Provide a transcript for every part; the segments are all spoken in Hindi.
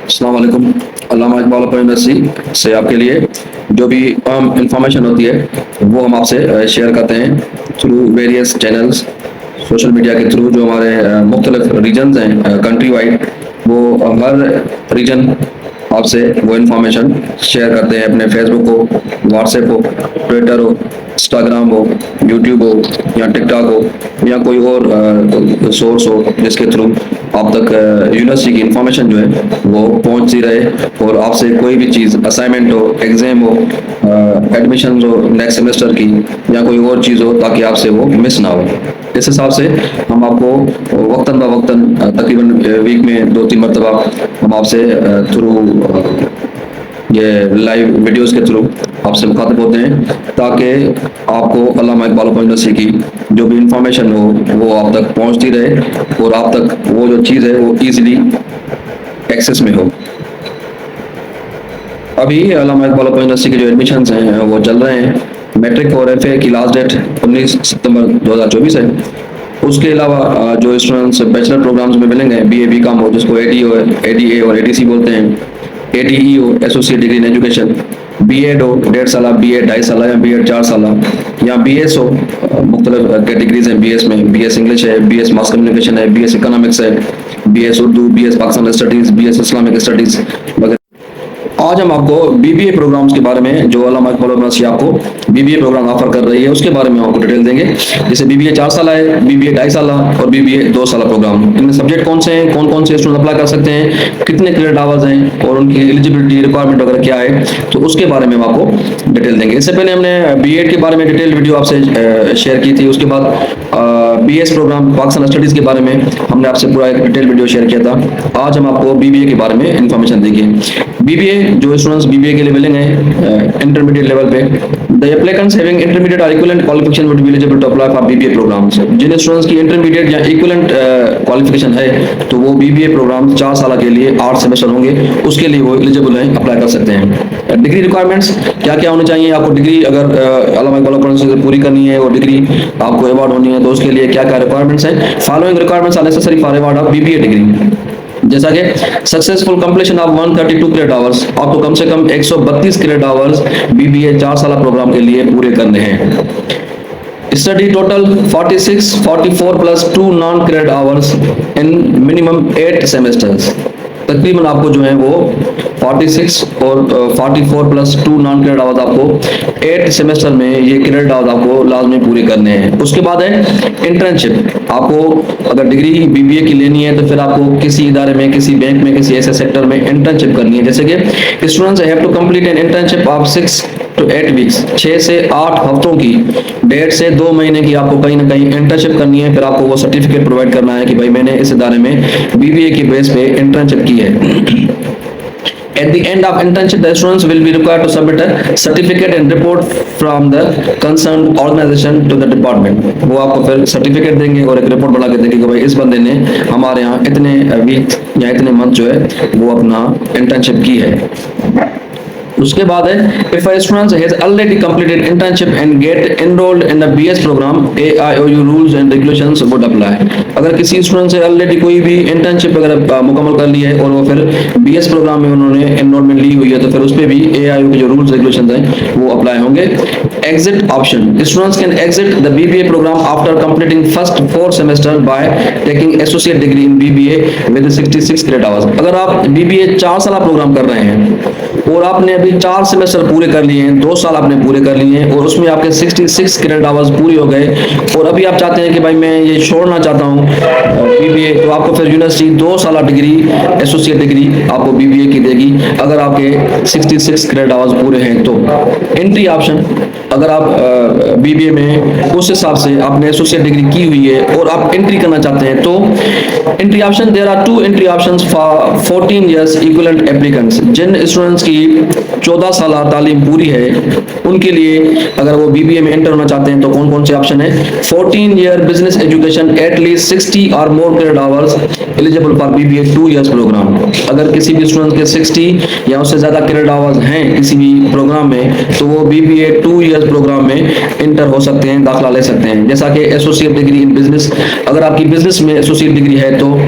अस्सलाम वालेकुम। अल्लामा इकबाल ओपन यूनिवर्सिटी से आपके लिए जो भी अहम इंफॉर्मेशन होती है वो हम आपसे शेयर करते हैं through various channels, social media के थ्रू। जो हमारे मुख्तलिफ रीजन्स हैं कंट्री वाइड, वो हर रीजन आपसे वो इंफॉर्मेशन शेयर करते हैं अपने फेसबुक हो, व्हाट्सएप हो, ट्विटर हो, इंस्टाग्राम हो, यूट्यूब हो या टिकटॉक हो या कोई और सोर्स हो जिसके थ्रू आप तक यूनिवर्सिटी की इंफॉर्मेशन जो है वो पहुंचती रहे और आपसे कोई भी चीज़, असाइनमेंट हो, एग्जाम हो, एडमिशन हो नेक्स्ट सेमेस्टर की या कोई और चीज़ हो, ताकि आपसे वो मिस ना हो। इस हिसाब से हम आपको वक्तन ब वक्तन तकरीबन वीक में 2-3 मरतबा हम आपसे थ्रू ये लाइव वीडियोस के थ्रू आपसे मुखातिब होते हैं, ताकि आपको अल्लामा इकबाल ओपन यूनिवर्सिटी की जो भी इंफॉर्मेशन हो वो आप तक पहुंचती रहे और आप तक वो जो चीज़ है वो इजीली एक्सेस में हो। अभी अल्लामा इकबाल ओपन यूनिवर्सिटी के जो एडमिशन्स हैं वो चल रहे हैं। मैट्रिक और एफए की लास्ट डेट 19 सितंबर 2024 है। उसके अलावा जो स्टूडेंट्स बैचलर प्रोग्राम्स में मिलेंगे, बीए बीकॉम हो, जिसको एडीए और एडीसी बोलते हैं, एडीई हो, associate degree in education, BEd हो 1.5 साल, बीएड 2.5 साल या बीएड 4 साल, या बीएस हो, मुख्तलिफ कैटेगरीज हैं बीएस में। बीएस इंग्लिश है, बीएस मास कम्युनिकेशन है, बीएस इकोनॉमिक्स है, BS Urdu, BS Pakistan studies, BS Islamic studies वगैरह। आज हम आपको बीबीए प्रोग्राम्स के बारे में, जो अल्लामा इकबाल यूनिवर्सिटी आपको बीबीए प्रोग्राम ऑफर कर रही है, उसके बारे में आपको डिटेल देंगे। जैसे बीबीए 4 साल है, बीबीए 2.5 साल और बीबीए 2 साल प्रोग्राम। इनमें सब्जेक्ट कौन से हैं, कौन कौन से स्टूडेंट अप्लाई कर सकते हैं, कितने क्रेडिट आवर्स हैं और उनकी एलिजिबिलिटी रिक्वायरमेंट वगैरह क्या है, तो उसके बारे में हम आपको डिटेल देंगे। इससे पहले हमने बीएड के बारे में डिटेल वीडियो आपसे शेयर की थी। उसके बाद बीएस प्रोग्राम पाकिस्तान स्टडीज़ के बारे में हमने आपसे पूरा एक डिटेल वीडियो शेयर किया था। आज हम आपको बीबीए के बारे में इंफॉर्मेशन देंगे। बीबीए जो स्टूडेंट्स बीबीए के लिए मिलेंगे इंटरमीडिएट लेवल पे, द एप्लीकेंट्स हैविंग इंटरमीडिएट और equivalent qualification would be eligible to apply for BBA programmes. जिन स्टूडेंट्स की इंटरमीडिएट या इक्विवेलेंट क्वालिफिकेशन है तो वो बीबीए प्रोग्राम 4 साल के लिए 8 सेमेस्टर होंगे, उसके लिए वो एलिजिबल हैं, अप्लाई कर सकते हैं। डिग्री रिक्वायरमेंट्स क्या क्या होनी चाहिए आपको? डिग्री अगर अल्लामा इकबाल यूनिवर्सिटी से पूरी करनी है और डिग्री आपको अवार्ड होनी है तो उसके लिए क्या क्या रिक्वायरमेंट्स हैं? Following requirements are necessary for award of BBA degree. जैसा कि successful completion of 132 credit hours, आपको कम से कम 132 क्रेडिट आवर्स बीबीए 4 साल प्रोग्राम के लिए पूरे करने हैं। Study total 46, 44 plus 2 non credit hours in minimum 8 semesters. तकरीबन आपको जो है वो 46 और 44 प्लस 2 नॉन क्रेडिट आवर्स आपको 8 सेमेस्टर में ये क्रेडिट आवर्स आपको लाजमी पूरे करने हैं। उसके बाद है इंटर्नशिप। आपको अगर डिग्री बीबीए की लेनी है तो फिर आपको किसी इदारे में, किसी बैंक में, किसी ऐसे सेक्टर में इंटर्नशिप करनी है। जैसे कि students have to complete an internship of 6 to 8 weeks, 6 से 8 हफ्तों की, 1.5 से 2 महीने की आपको कहीं ना कहीं इंटर्नशिप करनी है। फिर आपको वो सर्टिफिकेट प्रोवाइड करना है कि भाई मैंने इस इदारे में बीबीए की बेस पे इंटर्नशिप की है। At the end of internship, the students will be required to submit a certificate and report from the concerned organization to the department. वो आपको फिर सर्टिफिकेट देंगे और एक रिपोर्ट बना के देंगे कि भाई इस बंदे ने हमारे यहाँ इतने वीक या इतने मंथ जो है वो अपना इंटर्नशिप की है। उसके बाद है if a student has already completed internship and get enrolled in the BS program, AIOU rules and regulations would apply। अगर किसी स्टूडेंट से ऑलरेडी कोई भी इंटर्नशिप अगर मुकम्मल कर ली है और वो फिर बीएस प्रोग्राम में उन्होंने एनरोलमेंट ली हुई है तो फिर उस पर भी AIOU के जो रूल्स रेगुलेशंस हैं वो अप्लाई होंगे। Exit option, students can exit the BBA program after completing first 4 semester by taking associate degree in BBA with 66 credit hours. अगर आप बीबीए 4 साल प्रोग्राम कर रहे हैं और आपने अभी 4 सेमेस्टर पूरे कर लिए हैं, 2 साल आपने पूरे कर लिए हैं और उसमें आपके 66 क्रेडिट आवर्स पूरी हो गए और अभी आप चाहते हैं कि भाई मैं ये छोड़ना चाहता हूँ बीबीए, तो आपको फिर यूनिवर्सिटी 2 साल डिग्री, एसोसिएट डिग्री आपको बीबीए की देगी अगर आपके 66 क्रेडिट आवर्स पूरे हैं तो। एंट्री ऑप्शन, अगर आप बीबीए में उस हिसाब से आपने एसोसिएट डिग्री की हुई है और आप एंट्री करना चाहते हैं तो entry option, there are 2 entry options for 14 years equivalent applicants. जिन स्टूडेंट्स की 14 साल तालीम पूरी है उनके लिए अगर वो बीबीए में एंटर होना चाहते हैं तो कौन कौन से ऑप्शन है? 14 year business education at least 60 और more credit hours eligible for BBA 2 years program. अगर किसी भी स्टूडेंट के 60 या उससे ज्यादा क्रेडिट आवर्स हैं किसी भी प्रोग्राम में तो वो बीबीए 2 इयर्स प्रोग्राम में इंटर हो सकते हैं, दाखिला ले सकते हैं। जैसा कि एसोसिएट डिग्री इन बिजनेस, अगर आपकी बिजनेस में एसोसिएट डिग्री है तो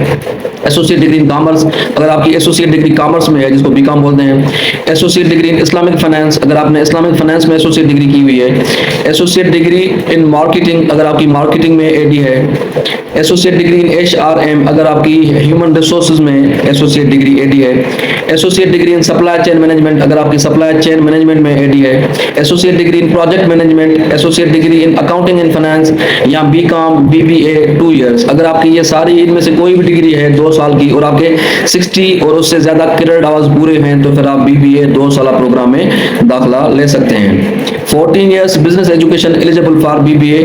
एसोसिएट डिग्री इन कॉमर्स, अगर आपकी एसोसिएट डिग्री कॉमर्स में है जिसको बीकॉम बोलते हैं। Associate degree in Islamic finance, अगर आपने इस्लामिक फाइनेंस में एसोसिएट डिग्री की हुई है। एसोसिएट डिग्री इन मार्केटिंग, अगर आपकी मार्केटिंग में एडी है। एसोसिएट डिग्री इन एचआरएम, अगर आपकी ह्यूमन रिसोर्सेज में एसोसिएट डिग्री एडी है। Associate degree in supply chain management, अगर आपकी सप्लाई चेन मैनेजमेंट में एडी है। Associate degree in project management, associate degree in accounting and finance या बीकॉम बीबीए 2 इयर्स। अगर आपकी ये सारी इनमें से कोई भी डिग्री है 2 साल की और आपके 60 और उससे ज्यादा क्रेडिट आवर्स पूरे हैं तो फिर आप बीबीए 2 साल प्रोग्राम में दाखिला ले सकते हैं। 14 years business education eligible for BBA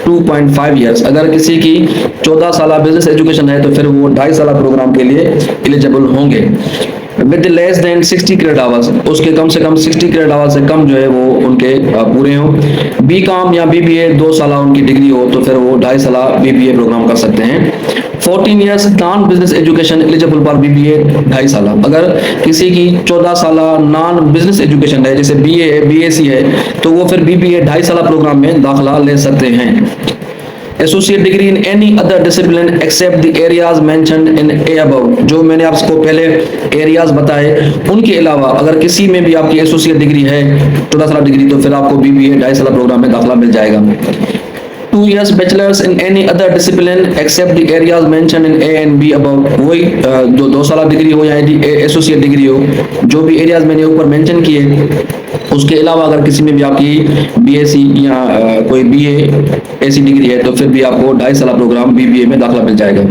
2.5 years, अगर किसी की 14 साल बिजनेस एजुकेशन है तो फिर वो 2.5 साल प्रोग्राम के लिए एलिजिबल होंगे। With less than 60 credit hours, उसके कम से कम 60 क्रेडिट आवर्स से कम जो है वो उनके पूरे हों। बीकॉम या बीबीए 2 साल उनकी डिग्री हो तो फिर वो 2.5 साल बीबीए प्रोग्राम कर सकते हैं। 14 years non business education eligible for BBA 2.5 साल, अगर किसी की 14 साल नॉन बिजनेस एजुकेशन है जैसे बीए है बीएससी है तो वो फिर बीबीए 2.5 साल प्रोग्राम में दाखिला ले सकते हैं। Associate degree in any other discipline except the areas mentioned in a above, जो मैंने आपको पहले एरियाज बताए उनके अलावा अगर किसी में भी आपकी एसोसिएट डिग्री है 14 साल डिग्री तो फिर आपको बीबीए 2.5 साल प्रोग्राम में दाखिला मिल जाएगा। 2 years bachelors in any other discipline except the areas mentioned in A and B above, वही जो 2 साल डिग्री हो या एसोसिएट डिग्री हो, जो भी एरियाज मैंने ऊपर मेंशन किए उसके अलावा अगर किसी में भी आपकी बीएससी या कोई बीए ऐसी डिग्री है तो फिर भी आपको 2.5 साल प्रोग्राम बीबीए में दाखिला मिल जाएगा।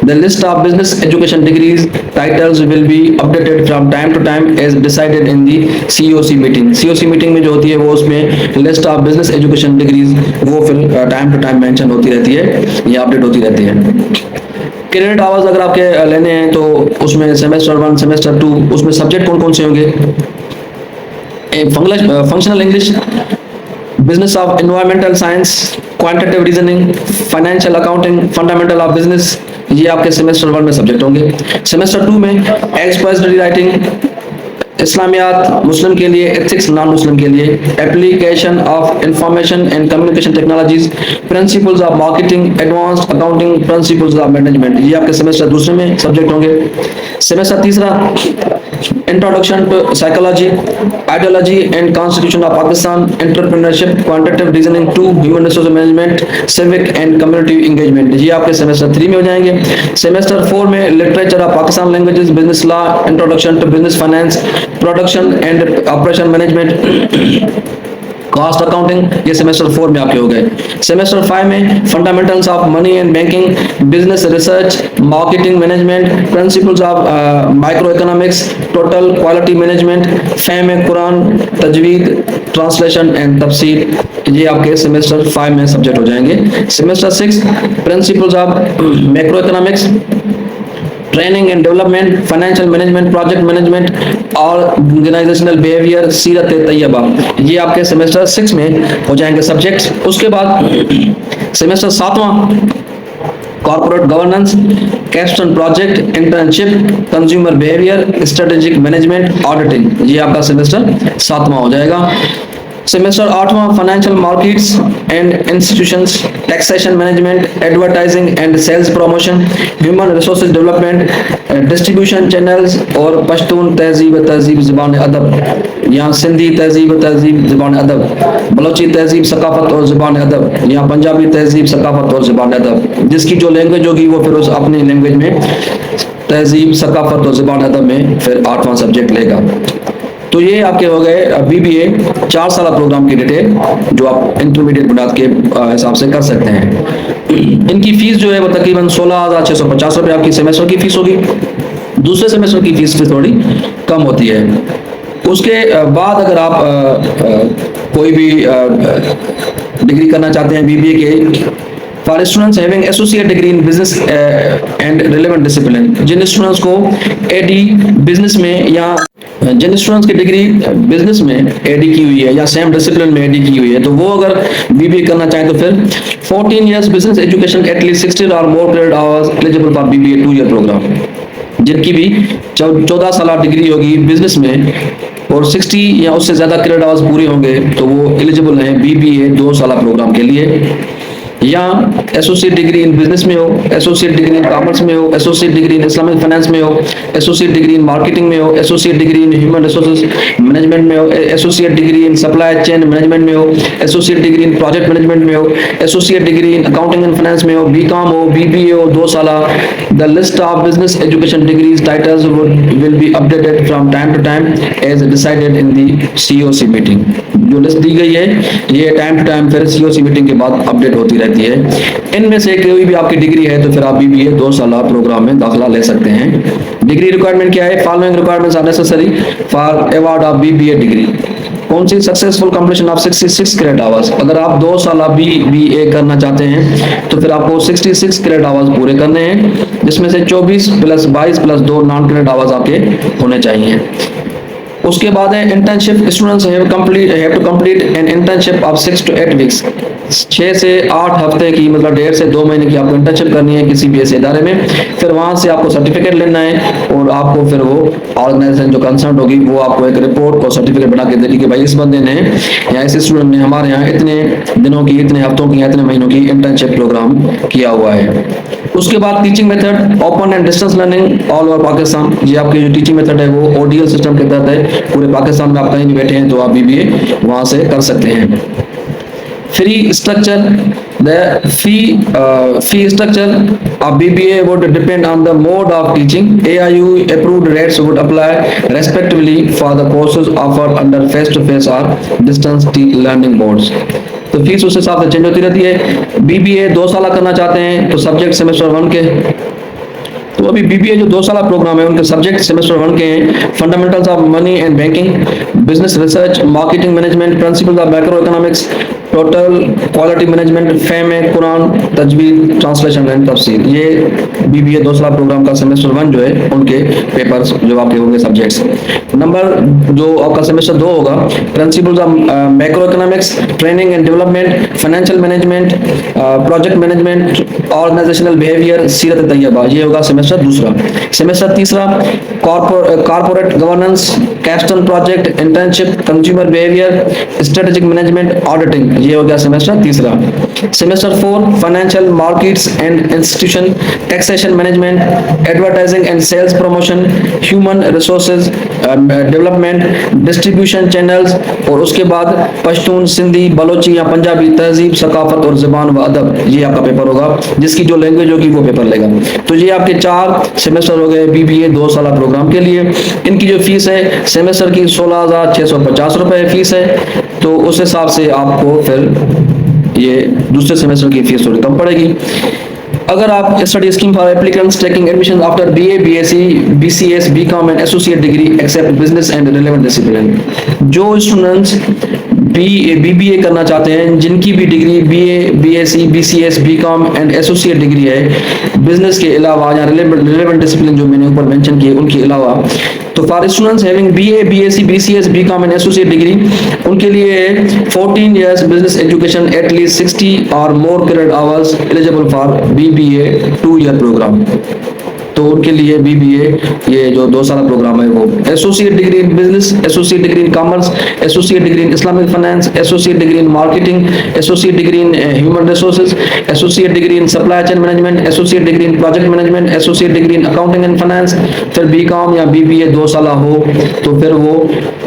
The list of business education degrees titles will be updated from time to time as decided in the COC meeting. COC meeting में जो होती है वो उसमें list of business education degrees वो फिर टाइम टू टाइम मेंशन होती रहती है या अपडेट होती रहती है। क्रेडिट आवर्स अगर आपके लेने हैं तो उसमें सेमेस्टर 1 सेमेस्टर 2 उसमें सब्जेक्ट कौन कौन से होंगे? Functional English, business of environmental science, quantitative reasoning, financial accounting, fundamental of business, ये आपके सेमेस्टर 1 में सब्जेक्ट होंगे। सेमेस्टर 2 में एक्सप्रेसरी राइटिंग, इस्लामियात मुस्लिम के लिए, एथिक्स नॉन मुस्लिम के लिए, application of information and communication technologies, principles of marketing, advanced accounting, principles of management, ये आपके सेमेस्टर 2 में सब्जेक्ट होंगे। Semester 3 introduction to psychology, ideology and constitution of Pakistan, entrepreneurship, quantitative reasoning 2, human resource management, civic and community engagement, ये आपके सेमेस्टर 3 में हो जाएंगे। सेमेस्टर 4 में literature of Pakistan languages, business law, introduction to business finance, production and operation management, cost accounting, ये सेमेस्टर 4 में आपके हो गए। सेमेस्टर 5 में fundamentals of money and banking, business research, marketing management, principles of micro economics, total quality management, फहम कुरान, तजवीद, ट्रांसलेशन एंड तफसीर, ये आपके सेमेस्टर 5 में सब्जेक्ट हो जाएंगे। Semester 6 principles of macro economics, training and development, financial management, project management और ऑर्गेनाइजेशनल बिहेवियर, सीरत तैयबा, ये आपके सेमेस्टर 6 में हो जाएंगे सब्जेक्ट्स। उसके बाद सेमेस्टर 7वां corporate governance, capstone project, internship, consumer behaviour, strategic management, auditing, ये आपका सेमेस्टर 7वां हो जाएगा। सेमेस्टर 8वां financial markets and institutions, taxation management, advertising and sales promotion, human resources development, distribution channels और पश्तून तहजीब तहजीब ज़बान अदब, यहाँ सिंधी तहजीब तहजीब ज़बान अदब, बलोची तहजीब सकाफत और ज़बान अदब, यहाँ पंजाबी तहजीब सकाफत और ज़बान अदब, जिसकी जो लैंग्वेज होगी वो फिर उस अपनी लैंग्वेज में तहजीब सकाफत और ज़बान अदब में फिर 8वां सब्जेक्ट लेगा। तो ये आपके हो गए बीबीए 4 साल प्रोग्राम की डिटेल जो आप इंटरमीडिएट बुनियाद के हिसाब से कर सकते हैं। इनकी फीस जो है वो तकरीबन 16,650 रुपये आपकी सेमेस्टर की फीस होगी। दूसरे सेमेस्टर की फीस थोड़ी कम होती है। उसके बाद अगर आप कोई भी डिग्री करना चाहते हैं बीबीए के for students having associate degree in business and relevant discipline, जिन स्टूडेंट्स को एडी बिजनेस में या जिन स्टूडेंट्स की डिग्री बिजनेस में एडी की हुई है या सेम डिसिप्लिन में एडी की हुई है, तो वो अगर बीबीए करना चाहें तो फिर 14 इयर्स बिजनेस एजुकेशन एटलीस्ट 60 और more credit hours eligible for BBA 2 year program. जिनकी भी 14 साल डिग्री होगी बिजनेस में और 60 या उससे ज्यादा क्रेडिट आवर्स पूरे होंगे तो वो एलिजिबल हैं बीबीए 2 साल प्रोग्राम के लिए। या एसोसिएट डिग्री इन बिजनेस में हो, एसोसिएट डिग्री इन कॉमर्स में हो, associate degree in Islamic finance में हो, एसोसिएट डिग्री इन मार्केटिंग में हो, associate degree in human resources management में हो, associate degree in supply chain management में हो, associate degree in project management में हो, associate degree in accounting and finance में हो, बीकॉम हो, बीबीए हो 2 साल। The list of business education degrees titles will be updated from time to time as decided in the COC meeting. जो लिस्ट दी गई है ये टाइम टू टाइम फिर सीओसी मीटिंग के बाद अपडेट होती रहती है। इनमें से कोई भी आपकी डिग्री है तो फिर आप बीबीए 2 साल प्रोग्राम में दाखिला ले सकते हैं। डिग्री रिक्वायरमेंट क्या है? Following requirements are necessary for award of BBA degree. कौन सी? Successful completion of 66 credit hours. अगर आप 2 साल बीबीए करना चाहते हैं तो फिर आपको 66 क्रेडिट आवर्स पूरे करने हैं, जिसमें से 24 + 22 + 2 नॉन क्रेडिट आवर्स आपके होने चाहिए। उसके बाद है internship. Students have to complete an internship of 6 to 8 weeks. 6 से 8 हफ्ते की मतलब 1.5 से 2 महीने की आपको इंटर्नशिप करनी है किसी भी ऐसे इदारे में। फिर वहां से आपको सर्टिफिकेट लेना है और आपको फिर वो ऑर्गेनाइजेशन जो कंसर्न होगी वो आपको एक रिपोर्ट को सर्टिफिकेट बना के देगी कि भाई इस बंदे ने या इस स्टूडेंट ने हमारे यहाँ इतने दिनों की, इतने हफ्तों की, इतने महीनों की इंटर्नशिप प्रोग्राम किया हुआ है। उसके बाद teaching method open and distance learning all over Pakistan. ये आपकी जो टीचिंग मेथड है वो ओडीएल सिस्टम के तहत है। पूरे पाकिस्तान में आप कहीं भी बैठे हैं तो आप बीबीए वहां से कर सकते हैं। Free structure, the fee structure of BBA would depend on the mode of teaching. AIU approved rates would apply respectively for the courses offered under face-to-face or distance learning boards. तो फीस उस हिसाब से चेंज होती रहती है। बीबीए 2 साल करना चाहते हैं तो सब्जेक्ट सेमेस्टर 1 के, तो अभी बीबीए जो 2 साल प्रोग्राम है उनके सब्जेक्ट सेमेस्टर 1 के हैं। Fundamentals of money and banking, business research, marketing management, principles of macro economics, total quality management, fame है, कुरान, तजवीद, ट्रांसलेशन एंड तफसीर। ये बीबीए 2 साल प्रोग्राम का सेमेस्टर 1 जो है उनके पेपर्स जो आपके होंगे सब्जेक्ट्स। नंबर जो आपका सेमेस्टर 2 होगा, principles of macro economics, training and development, financial management, project management, organisational behaviour, सीरत तैयबा। ये होगा semester 2। Semester 3 corporate governance, capstone project, internship, consumer behaviour, strategic management, auditing. ये हो गया semester 3। Semester 4 financial markets and institution, taxation management, advertising and sales promotion, human resources development, distribution channels. और उसके बाद पश्तून, सिंधी, बलोची या पंजाबी, तहजीब, सकाफत और ज़बान व अदब। ये आपका पेपर होगा, जिसकी जो लैंग्वेज होगी वो पेपर लेगा। तो ये आपके 4 सेमेस्टर हो गए बीबीए 2 साल प्रोग्राम के लिए। इनकी जो फीस है सेमेस्टर की 16,650 रुपए फीस है। तो उस हिसाब से आपको फिर ये दूसरे सेमेस्टर की फीस थोड़ी कम पड़ेगी। अगर आप study scheme for applicants taking admission after BA, BSc, BCS, BCom and associate degree except business and relevant discipline. जो स्टूडेंट्स बीबीए करना चाहते हैं जिनकी भी degree BA, BSc, BCS, BCom and associate degree है बिजनेस के अलावा या रिलेवेंट डिसिप्लिन जो मैंने ऊपर मेंशन किए उनके अलावा, तो for students having BA, BSc, BCS, BCom and associate degree उनके लिए 14 इयर्स बिजनेस एजुकेशन एटलीस्ट 60 और more credit hours eligible for BBA 2 year program. तो उनके लिए बीबीए ये जो 2 साल प्रोग्राम है वो associate degree in business, associate degree in commerce, associate degree in Islamic finance, associate degree in marketing, associate degree in human resources, associate degree in supply chain management, associate degree in project management, associate degree in accounting and finance. फिर बीकॉम या बीबीए 2 साल हो तो फिर वो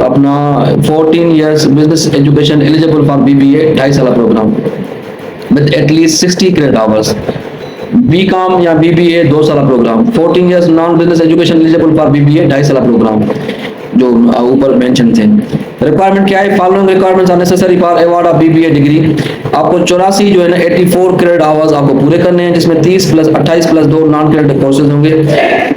अपना 14 years business education eligible for BBA 2.5 साल program with at least 60 credit hours. BCom या बीबीए 2 साल program, 14 years non business education eligible for BBA 2.5 साल प्रोग्राम जो ऊपर मेंशन थे। रिक्वायरमेंट क्या है? Following requirements are necessary for award of BBA degree. आपको 84 जो है ना 84 क्रेडिट आवर्स आपको पूरे करने हैं, जिसमें 30 + 28 + 2 नॉन क्रेडिट कोर्सेज होंगे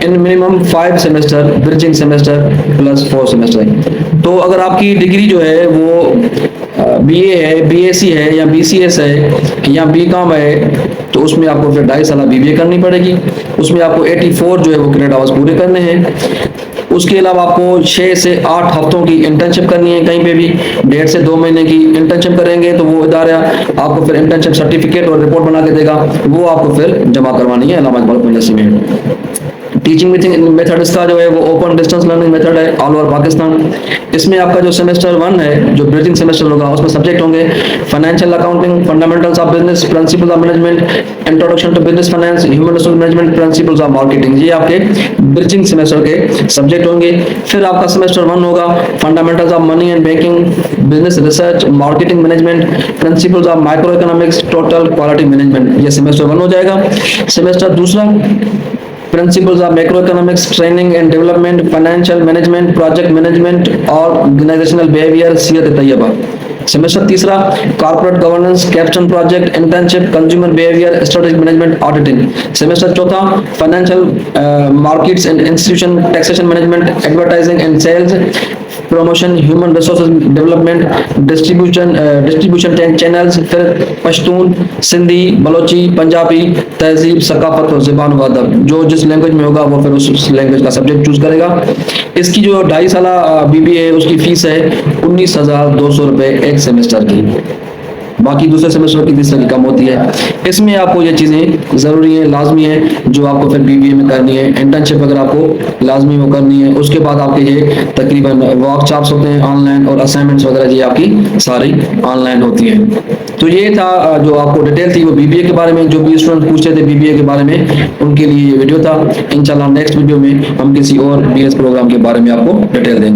इन minimum 5 semester, bridging semester plus 4 semester. तो अगर आपकी डिग्री जो है वो बीए है, बीएससी है या बीसीएस है या बीकॉम है तो उसमें आपको फिर 2.5 साल BBA करनी पड़ेगी। उसमें आपको 84 जो है वो क्रेडिट आवर्स पूरे करने हैं। उसके अलावा आपको 6 से 8 हफ्तों की इंटर्नशिप करनी है कहीं पे भी, 1.5 से 2 महीने की इंटर्नशिप करेंगे तो वो इदारा आपको फिर इंटर्नशिप सर्टिफिकेट और रिपोर्ट बना के देगा, वो आपको फिर जमा करवानी है इलाहाबाद इकबाल ओपन यूनिवर्सिटी में। टीचिंग मेथड इसका जो है वो ओपन डिस्टेंस लर्निंग मेथड है ऑल ओवर पाकिस्तान। इसमें आपका जो सेमेस्टर 1 है, जो ब्रिजिंग सेमेस्टर होगा, उसमें सब्जेक्ट होंगे financial accounting, fundamentals of business, principles of management, introduction to business finance, human resource management, principles of marketing. ये आपके ब्रिजिंग सेमेस्टर के सब्जेक्ट होंगे। फिर आपका सेमेस्टर 1 होगा fundamentals of money and banking, business research, marketing management, principles of micro economics, total quality management. ये सेमेस्टर 1 हो जाएगा। सेमेस्टर दूसरा principles of macro economics, training and development, financial management, project management और ऑर्गेनाइजेशनल बिहेवियर, सीरत तैयबा। सेमेस्टर तीसरा corporate governance, capstone project, internship, consumer behaviour, strategic management, auditing. Semester चौथा financial markets and institution, taxation management, advertising and sales, promotion, human resources development, distribution channels, फिर पश्तून, सिंधी, बलोची, पंजाबी, तहजीब, सकाफत और ज़बान व अदब। जो जिस लैंग्वेज में होगा वो फिर उस लैंग्वेज का सब्जेक्ट चूज करेगा। इसकी जो 2.5 साल BBA है उसकी फीस है 19,200 रुपए एक सेमेस्टर की। बाकी दूसरे सेमेस्टर की फीस कम होती है। इसमें आपको ये चीज़ें ज़रूरी है, लाजमी है, जो आपको फिर BBA में करनी है। इंटर्नशिप अगर आपको लाजमी वो करनी है। उसके बाद आपके ये तकरीबन वर्कशॉप्स होते हैं ऑनलाइन और असाइनमेंट्स वगैरह ये आपकी सारी ऑनलाइन होती हैं। तो ये था जो आपको डिटेल थी वो BBA के बारे में। जो भी स्टूडेंट पूछ रहे थे BBA के बारे में, उनके लिए ये वीडियो था। इंशाल्लाह नेक्स्ट वीडियो में हम किसी और BS प्रोग्राम के बारे में आपको डिटेल देंगे।